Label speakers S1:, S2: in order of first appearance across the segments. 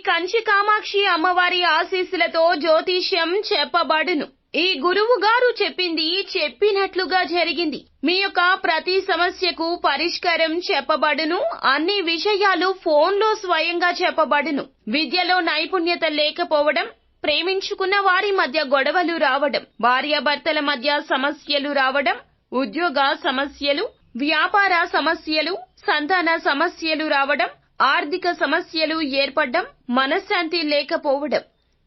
S1: కంచి కామాక్షి అమ్మవారి ఆశీస్సులతో జ్యోతిష్యం చెప్పబడును. ఈ గురువు గారు చెప్పింది చెప్పినట్లుగా జరిగింది. మీ యొక్క ప్రతి సమస్యకు పరిష్కారం చెప్పబడును. అన్ని విషయాలు ఫోన్లో స్వయంగా చెప్పబడును. విద్యలో నైపుణ్యత లేకపోవడం, ప్రేమించుకున్న వారి మధ్య గొడవలు రావడం, భార్యాభర్తల మధ్య సమస్యలు రావడం, ఉద్యోగ సమస్యలు, వ్యాపార సమస్యలు, సంతాన సమస్యలు రావడం, ఆర్థిక సమస్యలు ఏర్పడడం, మనశ్శాంతి లేకపోవడం.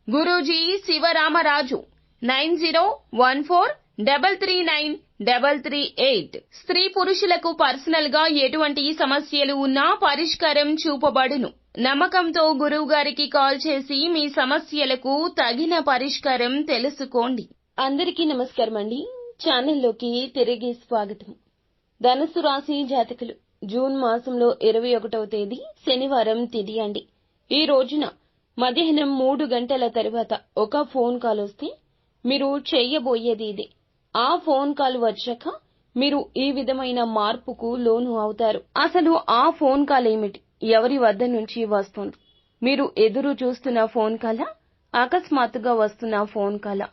S1: గురూజీ శివరామరాజు 9014339338. స్త్రీ పురుషులకు పర్సనల్ గా ఎటువంటి సమస్యలు ఉన్నా పరిష్కారం చూపబడును. నమ్మకంతో గురువు గారికి కాల్ చేసి మీ సమస్యలకు తగిన పరిష్కారం తెలుసుకోండి. అందరికీ నమస్కారం అండి. ఛానల్లోకి తిరిగి స్వాగతం. ధనుసు రాశి జాతకులు జూన్ మాసంలో 21వ తేదీ శనివారం తిథి అండి. ఈ రోజున మధ్యాహ్నం 3 గంటల తర్వాత ఒక ఫోన్ కాల్ వస్తే మీరు చెయ్యబోయేది ఇదే. ఆ ఫోన్ కాల్ వచ్చాక మీరు ఈ విధమైన మార్పుకు లోను అవుతారు. అసలు ఆ ఫోన్ కాల్ ఏమిటి? ఎవరి వద్ద నుంచి వస్తుంది? మీరు ఎదురు చూస్తున్న ఫోన్ కాలా? అకస్మాత్తుగా వస్తున్న ఫోన్ కాలా?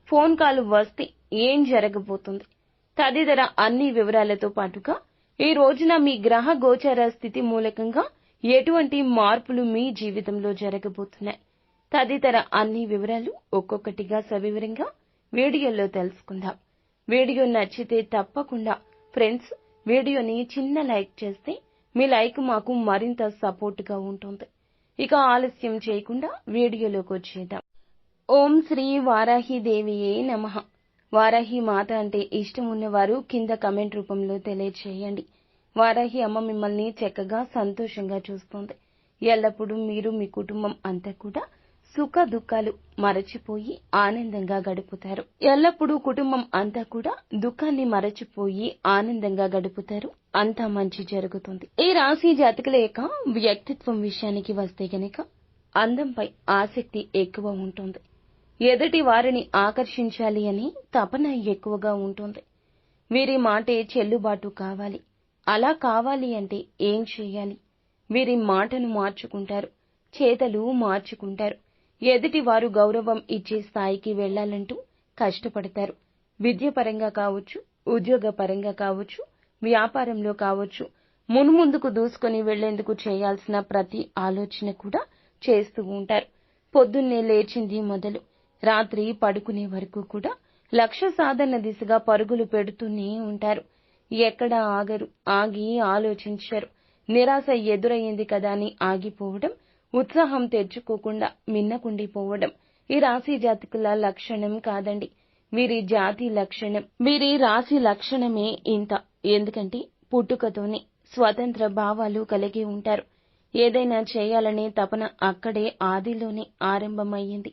S1: ఫోన్ కాల్ వస్తే ఏం జరగబోతుంది? తదితర అన్ని వివరాలతో పాటుగా ఈ రోజున మీ గ్రహ గోచర స్థితి మూలకంగా ఎటువంటి మార్పులు మీ జీవితంలో జరగబోతున్నాయి? తదితర అన్ని వివరాలు ఒక్కొక్కటిగా సవివరంగా వీడియోలో తెలుసుకుందాం. వీడియో నచ్చితే తప్పకుండా ఫ్రెండ్స్ వీడియోని చిన్న లైక్ చేస్తే మీ లైక్ మాకు మరింత సపోర్ట్ గా ఉంటుంది. ఇక ఆలస్యం చేయకుండా వీడియోలోకి వచ్చేద్దాం. ఓం శ్రీ వారాహి దేవియే నమః. వారాహి మాత అంటే ఇష్టం ఉన్నవారు కింద కమెంట్ రూపంలో తెలియచేయండి. వారాహి అమ్మ మిమ్మల్ని చక్కగా సంతోషంగా చూస్తుంది. ఎల్లప్పుడూ మీరు మీ కుటుంబం అంతా కూడా సుఖ దుఃఖాలు మరచిపోయి ఆనందంగా గడుపుతారు. ఎల్లప్పుడూ కుటుంబం అంతా కూడా దుఃఖాన్ని మరచిపోయి ఆనందంగా గడుపుతారు. అంతా మంచి జరుగుతుంది. ఈ రాశి జాతకుల యొక్క వ్యక్తిత్వం విషయానికి వస్తే గనక అందంపై ఆసక్తి ఎక్కువ ఉంటుంది. ఎదుటి వారిని ఆకర్షించాలి అని తపన ఎక్కువగా ఉంటుంది. వీరి మాటే చెల్లుబాటు కావాలి. అలా కావాలి అంటే ఏం చేయాలి? వీరి మాటను మార్చుకుంటారు, చేతలు మార్చుకుంటారు. ఎదుటి వారు గౌరవం ఇచ్చే స్థాయికి వెళ్లాలంటూ కష్టపడతారు. విద్యపరంగా కావచ్చు, ఉద్యోగ పరంగా కావచ్చు, వ్యాపారంలో కావచ్చు, మున్ముందుకు దూసుకొని వెళ్లేందుకు చేయాల్సిన ప్రతి ఆలోచన కూడా చేస్తూ ఉంటారు. పొద్దున్నే లేచింది మొదలు రాత్రి పడుకునే వరకు కూడా లక్ష్య సాధన దిశగా పరుగులు పెడుతూనే ఉంటారు. ఎక్కడ ఆగరు, ఆగి ఆలోచించరు. నిరాశ ఎదురయ్యింది కదా అని ఆగిపోవడం, ఉత్సాహం తెచ్చుకోకుండా మిన్నకుండిపోవడం ఈ రాశి జాతకుల లక్షణం కాదండి. వీరి జాతి లక్షణం, వీరి రాశి లక్షణమే ఇంత. ఎందుకంటే పుట్టుకతోనే స్వతంత్ర భావాలు కలిగి ఉంటారు. ఏదైనా చేయాలనే తపన అక్కడే ఆదిలోనే ఆరంభమయ్యింది.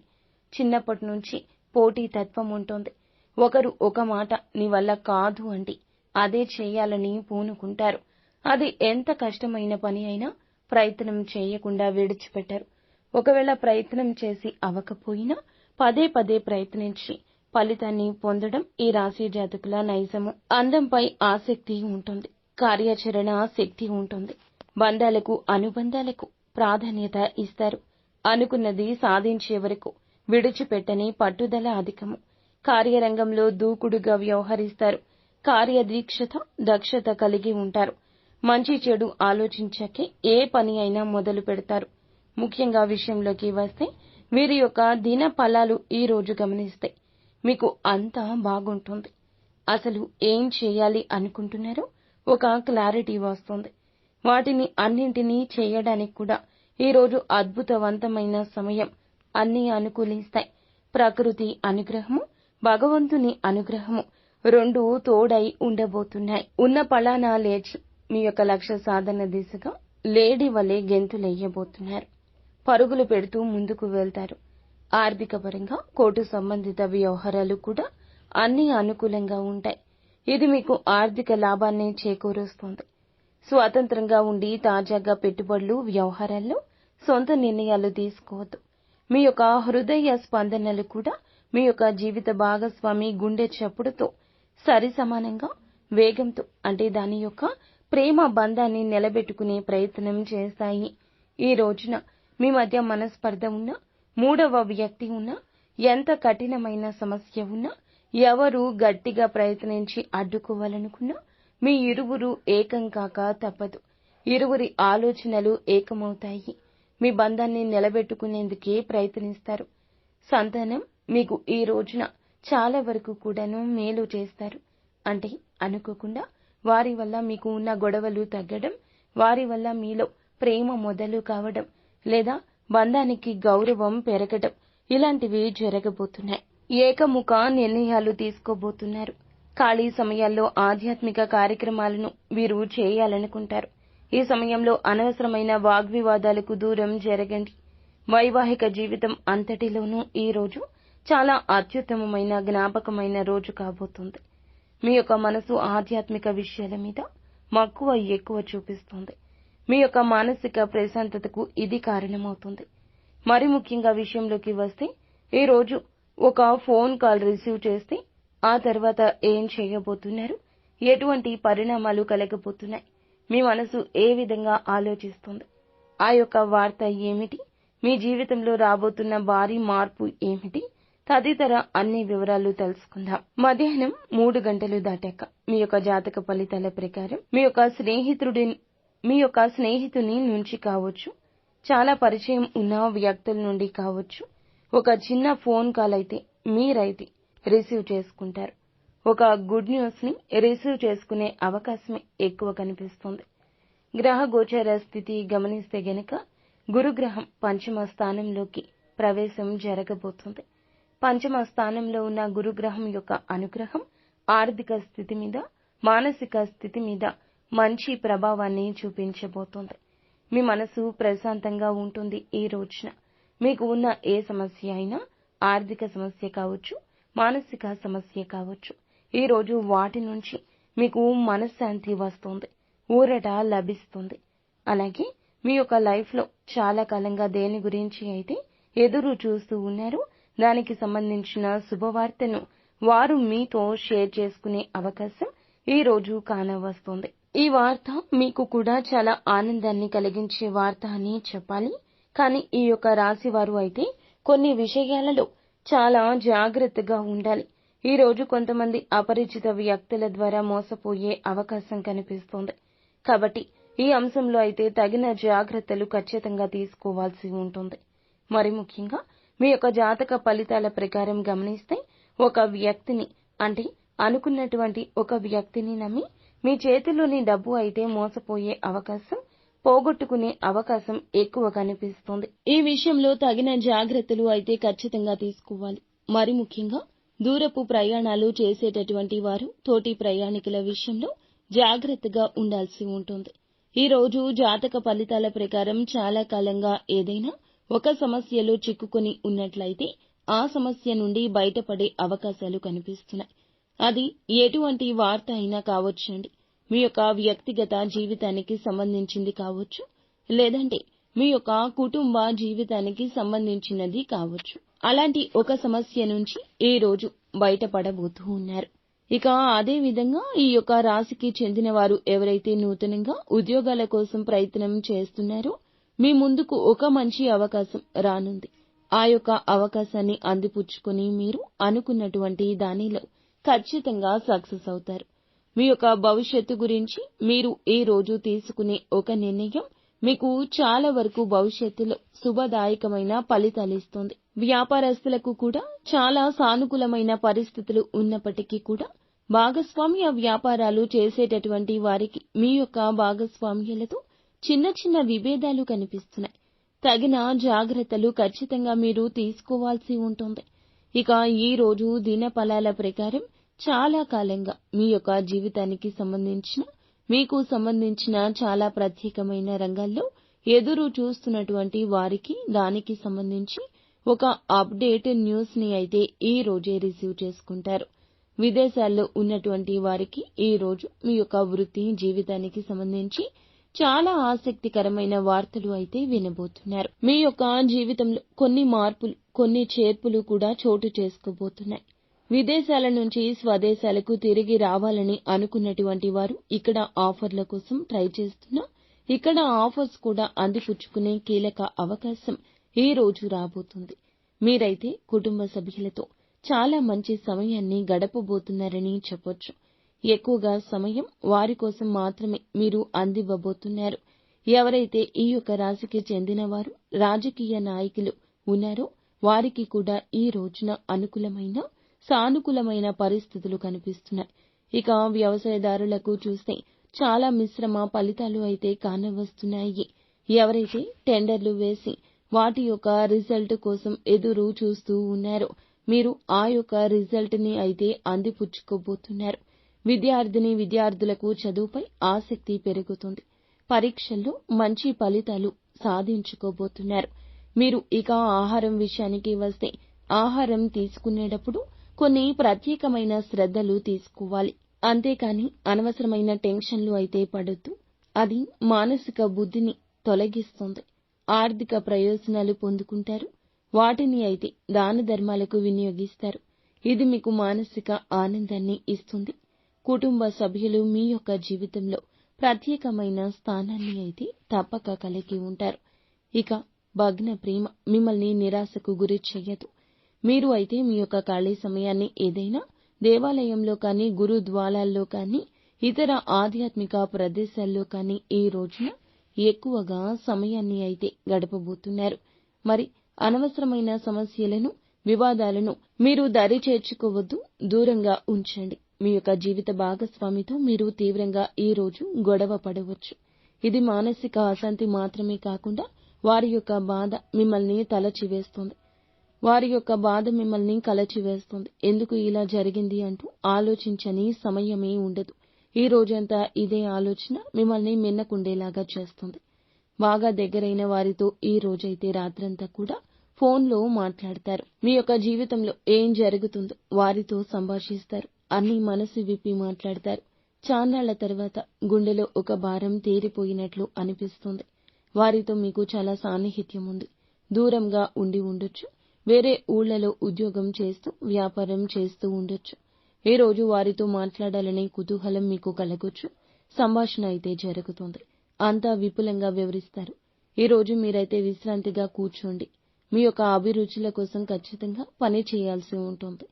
S1: చిన్నప్పటి నుంచి పోటీ తత్వం ఉంటుంది. ఒకరు ఒక మాట నీ వల్ల కాదు అంటే అదే చేయాలని పూనుకుంటారు. అది ఎంత కష్టమైన పని అయినా ప్రయత్నం చేయకుండా విడిచిపెట్టారు. ఒకవేళ ప్రయత్నం చేసి అవ్వకపోయినా పదే పదే ప్రయత్నించి ఫలితాన్ని పొందడం ఈ రాశి జాతకుల నైజము. అందంపై ఆసక్తి ఉంటుంది. కార్యాచరణ శక్తి ఉంటుంది. బంధాలకు అనుబంధాలకు ప్రాధాన్యత ఇస్తారు. అనుకున్నది సాధించే వరకు విడిచిపెట్టని పట్టుదల అధికము. కార్యరంగంలో దూకుడుగా వ్యవహరిస్తారు. కార్యదీక్షత దక్షత కలిగి ఉంటారు. మంచి చెడు ఆలోచించాకే ఏ పని అయినా మొదలు పెడతారు. ముఖ్యంగా విషయంలోకి వస్తే వీరి యొక్క దిన ఫలాలు ఈ రోజు గమనిస్తే మీకు అంతా బాగుంటుంది. అసలు ఏం చేయాలి అనుకుంటున్నారో ఒక క్లారిటీ వస్తుంది. వాటిని అన్నింటినీ చేయడానికి కూడా ఈ రోజు అద్భుతవంతమైన సమయం. అన్నీ అనుకూలిస్తాయి. ప్రకృతి అనుగ్రహము, భగవంతుని అనుగ్రహము రెండు తోడై ఉండబోతున్నాయి. ఉన్న పళాన లేచి మీ యొక్క లక్ష్య సాధన దిశగా లేడీ వలె గెంతులెయ్యబోతున్నారు. పరుగులు పెడుతూ ముందుకు వెళ్తారు. ఆర్థిక పరంగా కోర్టు సంబంధిత వ్యవహారాలు కూడా అన్ని అనుకూలంగా ఉంటాయి. ఇది మీకు ఆర్థిక లాభాన్ని చేకూరుస్తుంది. స్వతంత్రంగా ఉండి తాజాగా పెట్టుబడులు వ్యవహారాల్లో సొంత నిర్ణయాలు తీసుకోవద్దు. మీ యొక్క హృదయ స్పందనలు కూడా మీ యొక్క జీవిత భాగస్వామి గుండె చప్పుడుతో సరి సమానంగా వేగంతో అంటే దాని యొక్క ప్రేమ బంధాన్ని నిలబెట్టుకునే ప్రయత్నం చేస్తాయి. ఈ రోజున మీ మధ్య మనస్పర్ధ ఉన్నా, మూడవ వ్యక్తి ఉన్నా, ఎంత కఠినమైన సమస్య ఉన్నా, ఎవరు గట్టిగా ప్రయత్నించి అడ్డుకోవాలనుకున్నా మీ ఇరువురు ఏకం కాక తప్పదు. ఇరువురి ఆలోచనలు ఏకమవుతాయి. మీ బంధాన్ని నిలబెట్టుకునేందుకే ప్రయత్నిస్తారు. సంతానం మీకు ఈ రోజున చాలా వరకు కూడాను మేలు చేస్తారు. అంటే అనుకోకుండా వారి వల్ల మీకు ఉన్న గొడవలు తగ్గడం, వారి వల్ల మీలో ప్రేమ మొదలు కావడం, లేదా బంధానికి గౌరవం పెరగడం ఇలాంటివి జరగబోతున్నాయి. ఏకముఖ నిర్ణయాలు తీసుకోబోతున్నారు. ఖాళీ సమయాల్లో ఆధ్యాత్మిక కార్యక్రమాలను వీరు చేయాలనుకుంటారు. ఈ సమయంలో అనవసరమైన వాగ్వివాదాలకు దూరం జరగండి. వైవాహిక జీవితం అంతటిలోనూ ఈ రోజు చాలా అత్యుత్తమమైన జ్ఞాపకమైన రోజు కాబోతుంది. మీ యొక్క మనసు ఆధ్యాత్మిక విషయాల మీద మక్కువ ఎక్కువ చూపిస్తుంది. మీ యొక్క మానసిక ప్రశాంతతకు ఇది కారణమవుతుంది. మరి ముఖ్యంగా విషయంలోకి వస్తే ఈ రోజు ఒక ఫోన్ కాల్ రిసీవ్ చేస్తే ఆ తర్వాత ఏం చేయబోతున్నారు, ఎటువంటి పరిణామాలు కలగబోతున్నాయి, మీ మనసు ఏ విధంగా ఆలోచిస్తుంది, ఆ యొక్క వార్త ఏమిటి, మీ జీవితంలో రాబోతున్న భారీ మార్పు ఏమిటి, తదితర అన్ని వివరాలు తెలుసుకుందాం. మధ్యాహ్నం 3 గంటలు దాటాక మీ యొక్క జాతక ఫలితాల ప్రకారం మీ యొక్క స్నేహితుని నుంచి కావచ్చు, చాలా పరిచయం ఉన్న వ్యక్తుల నుండి కావచ్చు, ఒక చిన్న ఫోన్ కాల్ అయితే మీరైతే రిసీవ్ చేసుకుంటారు. ఒక గుడ్ న్యూస్ ని రిసీవ్ చేసుకునే అవకాశమే ఎక్కువ కనిపిస్తుంది. గ్రహ గోచర స్థితి గమనిస్తే గనక గురుగ్రహం పంచమ స్థానంలోకి ప్రవేశం జరగబోతుంది. పంచమ స్థానంలో ఉన్న గురుగ్రహం యొక్క అనుగ్రహం ఆర్థిక స్థితి మీద, మానసిక స్థితి మీద మంచి ప్రభావాన్ని చూపించబోతోంది. మీ మనసు ప్రశాంతంగా ఉంటుంది. ఈ రోజున మీకు ఉన్న ఏ సమస్య అయినా, ఆర్థిక సమస్య కావచ్చు, మానసిక సమస్య కావచ్చు, ఈ రోజు వాటి నుంచి మీకు మనశ్శాంతి వస్తుంది, ఊరట లభిస్తుంది. అలాగే మీ యొక్క లైఫ్ లో చాలా కాలంగా దేని గురించి అయితే ఎదురు చూస్తూ ఉన్నారో దానికి సంబంధించిన శుభవార్తను వారు మీతో షేర్ చేసుకునే అవకాశం ఈ రోజు కానవస్తుంది. ఈ వార్త మీకు కూడా చాలా ఆనందాన్ని కలిగించే వార్త అని చెప్పాలి. కానీ ఈ యొక్క రాశి వారు అయితే కొన్ని విషయాలలో చాలా జాగ్రత్తగా ఉండాలి. ఈ రోజు కొంతమంది అపరిచిత వ్యక్తుల ద్వారా మోసపోయే అవకాశం కనిపిస్తోంది. కాబట్టి ఈ అంశంలో అయితే తగిన జాగ్రత్తలు ఖచ్చితంగా తీసుకోవాల్సి ఉంటుంది. మరి ముఖ్యంగా మీ యొక్క జాతక ఫలితాల ప్రకారం గమనిస్తే ఒక వ్యక్తిని అంటే అనుకున్నటువంటి ఒక వ్యక్తిని నమ్మి మీ చేతిలోని డబ్బు అయితే మోసపోయే అవకాశం, పోగొట్టుకునే అవకాశం ఎక్కువ కనిపిస్తుంది. ఈ విషయంలో తగిన జాగ్రత్తలు అయితే ఖచ్చితంగా తీసుకోవాలి. మరి ముఖ్యంగా దూరపు ప్రయాణాలు చేసేటటువంటి వారు తోటి ప్రయాణికుల విషయంలో జాగ్రత్తగా ఉండాల్సి ఉంటుంది. ఈ రోజు జాతక ఫలితాల ప్రకారం చాలా కాలంగా ఏదైనా ఒక సమస్యలో చిక్కుకొని ఉన్నట్లయితే ఆ సమస్య నుండి బయటపడే అవకాశాలు కనిపిస్తున్నాయి. అది ఎటువంటి వార్త అయినా కావచ్చండి. మీ యొక్క వ్యక్తిగత జీవితానికి సంబంధించింది కావచ్చు, లేదంటే మీ యొక్క కుటుంబ జీవితానికి సంబంధించినది కావచ్చు. అలాంటి ఒక సమస్య నుంచి ఈ రోజు బయటపడబోతూ ఉన్నారు. ఇక అదే విధంగా ఈ యొక్క రాశికి చెందిన వారు ఎవరైతే నూతనంగా ఉద్యోగాల కోసం ప్రయత్నం చేస్తున్నారో మీ ముందుకు ఒక మంచి అవకాశం రానుంది. ఆ యొక్క అవకాశాన్ని అందిపుచ్చుకొని మీరు అనుకున్నటువంటి దానిలో ఖచ్చితంగా సక్సెస్ అవుతారు. మీ యొక్క భవిష్యత్తు గురించి మీరు ఈ రోజు తీసుకునే ఒక నిర్ణయం మీకు చాలా వరకు భవిష్యత్తులో శుభదాయకమైన ఫలితాలిస్తుంది. వ్యాపారస్తులకు కూడా చాలా సానుకూలమైన పరిస్థితులు ఉన్నప్పటికీ కూడా భాగస్వామ్య వ్యాపారాలు చేసేటటువంటి వారికి మీ యొక్క భాగస్వామ్యులతో చిన్న చిన్న విభేదాలు కనిపిస్తున్నాయి. తగిన జాగ్రత్తలు ఖచ్చితంగా మీరు తీసుకోవాల్సి ఉంటుంది. ఇక ఈ రోజు దినఫలాల ప్రకారం చాలా కాలంగా మీ యొక్క జీవితానికి సంబంధించిన, మీకు సంబంధించిన చాలా ప్రత్యేకమైన రంగాల్లో ఎదురు చూస్తున్నటువంటి వారికి దానికి సంబంధించి ఒక అప్డేట్ న్యూస్ ని అయితే ఈ రోజే రిసీవ్ చేసుకుంటారు. విదేశాల్లో ఉన్నటువంటి వారికి ఈ రోజు మీ యొక్క వృత్తి జీవితానికి సంబంధించి చాలా ఆసక్తికరమైన వార్తలు అయితే వినబోతున్నారు. మీ యొక్క జీవితంలో కొన్ని మార్పులు, కొన్ని చేర్పులు కూడా చోటు చేసుకోబోతున్నాయి. విదేశాల నుంచి స్వదేశాలకు తిరిగి రావాలని అనుకున్నటువంటి వారు ఇక్కడ ఆఫర్ల కోసం ట్రై చేస్తున్నా ఇక్కడ ఆఫర్స్ కూడా అందిపుచ్చుకునే కీలక అవకాశం ఈ రోజు రాబోతుంది. మీరైతే కుటుంబ సభ్యులతో చాలా మంచి సమయాన్ని గడపబోతున్నారని చెప్పొచ్చు. ఎక్కువగా సమయం వారి కోసం మాత్రమే మీరు అందివ్వబోతున్నారు. ఎవరైతే ఈ యొక్క రాశికి చెందిన వారు రాజకీయ నాయకులు ఉన్నారో వారికి కూడా ఈ రోజున అనుకూలమైన సానుకూలమైన పరిస్థితులు కనిపిస్తున్నాయి. ఇక వ్యవసాయదారులకు చూస్తే చాలా మిశ్రమ ఫలితాలు అయితే కానవస్తున్నాయి. ఎవరైతే టెండర్లు వేసి వాటి యొక్క రిజల్ట్ కోసం ఎదురు చూస్తూ ఉన్నారో మీరు ఆ యొక్క రిజల్ట్ ని అయితే అందిపుచ్చుకోబోతున్నారు. విద్యార్థులకు చదువుపై ఆసక్తి పెరుగుతుంది. పరీక్షల్లో మంచి ఫలితాలు సాధించుకోబోతున్నారు. మీరు ఇక ఆహారం విషయానికి వస్తే ఆహారం తీసుకునేటప్పుడు కొన్ని ప్రత్యేకమైన శ్రద్ధలు తీసుకోవాలి. అంతేకాని అనవసరమైన టెన్షన్లు అయితే పడొద్దు. అది మానసిక బుద్ధిని తొలగిస్తుంది. ఆర్థిక ప్రయోజనాలు పొందుకుంటారు. వాటిని అయితే దాన ధర్మాలకు వినియోగిస్తారు. ఇది మీకు మానసిక ఆనందాన్ని ఇస్తుంది. కుటుంబ సభ్యులు మీ యొక్క జీవితంలో ప్రత్యేకమైన స్థానాన్ని అయితే తప్పక కలిగి ఉంటారు. ఇక భగ్న ప్రేమ మిమ్మల్ని నిరాశకు గురి చెయ్యదు. మీరు అయితే మీ యొక్క ఖాళీ సమయాన్ని ఏదైనా దేవాలయంలో కానీ గురుద్వారాల్లో కానీ ఇతర ఆధ్యాత్మిక ప్రదేశాల్లో కానీ ఈ రోజున ఎక్కువగా సమయాన్ని అయితే గడపబోతున్నారు. మరి అనవసరమైన సమస్యలను వివాదాలను మీరు దరి చేర్చుకోవద్దు, దూరంగా ఉంచండి. మీ యొక్క జీవిత భాగస్వామితో మీరు తీవ్రంగా ఈ రోజు గొడవ పడవచ్చు. ఇది మానసిక అశాంతి మాత్రమే కాకుండా వారి యొక్క బాధ మిమ్మల్ని కలచివేస్తుంది. ఎందుకు ఇలా జరిగింది అంటూ ఆలోచించని సమయమే ఉండదు. ఈ రోజంతా ఇదే ఆలోచన మిమ్మల్ని మిన్నకుండేలాగా చేస్తుంది. బాగా దగ్గరైన వారితో ఈ రోజైతే రాత్రంతా కూడా ఫోన్లో మాట్లాడతారు. మీ యొక్క జీవితంలో ఏం జరుగుతుందో వారితో సంభాషిస్తారు. అన్ని మనసు విప్పి మాట్లాడతారు. చాన్నాళ్ల తర్వాత గుండెలో ఒక భారం తీరిపోయినట్లు అనిపిస్తుంది. వారితో మీకు చాలా సాన్నిహిత్యం ఉంది. దూరంగా ఉండి ఉండొచ్చు. వేరే ఊళ్లలో ఉద్యోగం చేస్తూ వ్యాపారం చేస్తూ ఉండొచ్చు. ఈ రోజు వారితో మాట్లాడాలనే కుతూహలం మీకు కలగొచ్చు. సంభాషణ అయితే జరుగుతుంది. అంతా విపులంగా వివరిస్తారు. ఈ రోజు మీరైతే విశ్రాంతిగా కూర్చోండి. మీ యొక్క అభిరుచుల కోసం ఖచ్చితంగా పని చేయాల్సి ఉంటుంది.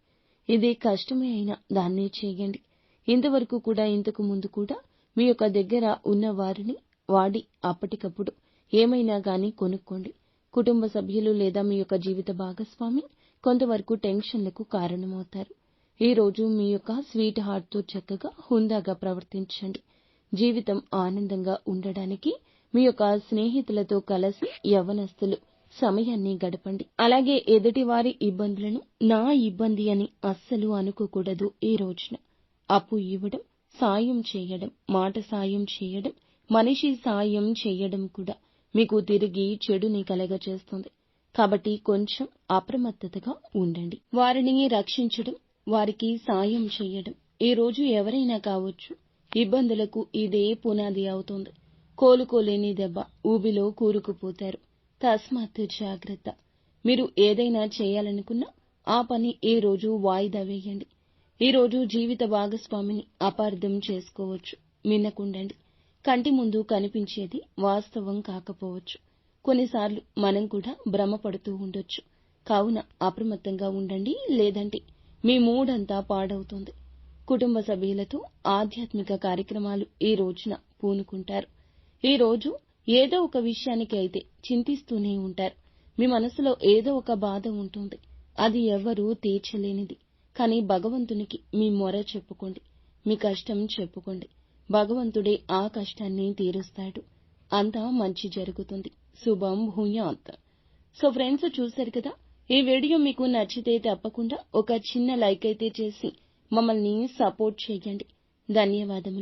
S1: ఇది కష్టమే అయినా దాన్నే చేయండి. ఇంతకు ముందు కూడా మీ యొక్క దగ్గర ఉన్న వారిని వాడి అప్పటికప్పుడు ఏమైనా గానీ కొనుక్కోండి. కుటుంబ సభ్యులు లేదా మీ యొక్క జీవిత భాగస్వామి కొంతవరకు టెన్షన్లకు కారణమవుతారు. ఈ రోజు మీ యొక్క స్వీట్ హార్ట్తో చక్కగా హుందాగా ప్రవర్తించండి. జీవితం ఆనందంగా ఉండడానికి మీ యొక్క స్నేహితులతో కలిసి యవ్వనస్తులు సమయాన్ని గడపండి. అలాగే ఎదుటివారి ఇబ్బందులను నా ఇబ్బంది అని అస్సలు అనుకోకూడదు. ఈ రోజున అప్పు ఇవ్వడం, సాయం చేయడం, మాట సాయం చేయడం, మనిషి సాయం చేయడం కూడా మీకు తిరిగి చెడుని కలగచేస్తుంది. కాబట్టి కొంచెం అప్రమత్తతగా ఉండండి. వారిని రక్షించడం, వారికి సాయం చేయడం ఈ రోజు ఎవరైనా కావచ్చు. ఇబ్బందులకు ఇదే పునాది అవుతుంది. కోలుకోలేని దెబ్బ, ఊబిలో కూరుకుపోతారు. తస్మాత్ జాగ్రత్త. మీరు ఏదైనా చేయాలనుకున్నా ఆ పని ఈ రోజు వాయిదా వేయండి. ఈ రోజు జీవిత భాగస్వామిని అపార్థం చేసుకోవచ్చు. మిన్నకుండండి. కంటి ముందు కనిపించేది వాస్తవం కాకపోవచ్చు. కొన్నిసార్లు మనం కూడా భ్రమపడుతూ ఉండొచ్చు. కావున అప్రమత్తంగా ఉండండి. లేదంటే మీ మూడంతా పాడవుతుంది. కుటుంబ సభ్యులతో ఆధ్యాత్మిక కార్యక్రమాలు ఈ రోజున పూనుకుంటారు. ఈ రోజు ఏదో ఒక విషయానికి అయితే చింతిస్తూనే ఉంటారు. మీ మనసులో ఏదో ఒక బాధ ఉంటుంది. అది ఎవ్వరూ తీర్చలేనిది. కానీ భగవంతునికి మీ మొర చెప్పుకోండి. మీ కష్టం చెప్పుకోండి. భగవంతుడే ఆ కష్టాన్ని తీరుస్తాడు. అంతా మంచి జరుగుతుంది. శుభం భూయాత్. సో ఫ్రెండ్స్, చూశారు కదా, ఈ వీడియో మీకు నచ్చితే తప్పకుండా ఒక చిన్న లైక్ అయితే చేసి మమ్మల్ని సపోర్ట్ చేయండి. ధన్యవాదములు.